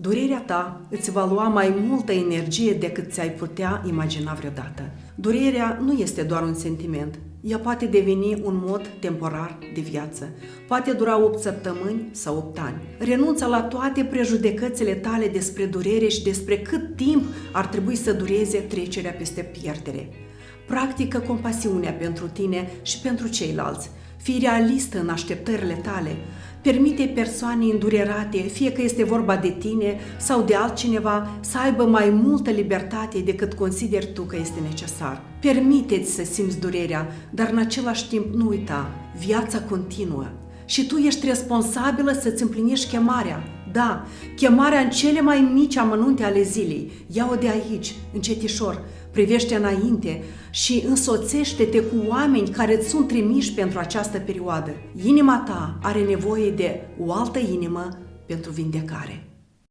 Durerea ta îți va lua mai multă energie decât ți-ai putea imagina vreodată. Durerea nu este doar un sentiment. Ea poate deveni un mod temporar de viață. Poate dura 8 săptămâni sau 8 ani. Renunță la toate prejudecățile tale despre durere și despre cât timp ar trebui să dureze trecerea peste pierdere. Practică compasiunea pentru tine și pentru ceilalți. Fii realistă în așteptările tale. Permite persoanei îndurerate, fie că este vorba de tine sau de altcineva, să aibă mai multă libertate decât consideri tu că este necesar. Permite-ți să simți durerea, dar în același timp nu uita, viața continuă și tu ești responsabilă să-ți împlinești chemarea. Da, chemarea în cele mai mici amănunte ale zilei. Ia-o de aici, încetișor, privește înainte și însoțește-te cu oameni care îți sunt trimiși pentru această perioadă. Inima ta are nevoie de o altă inimă pentru vindecare.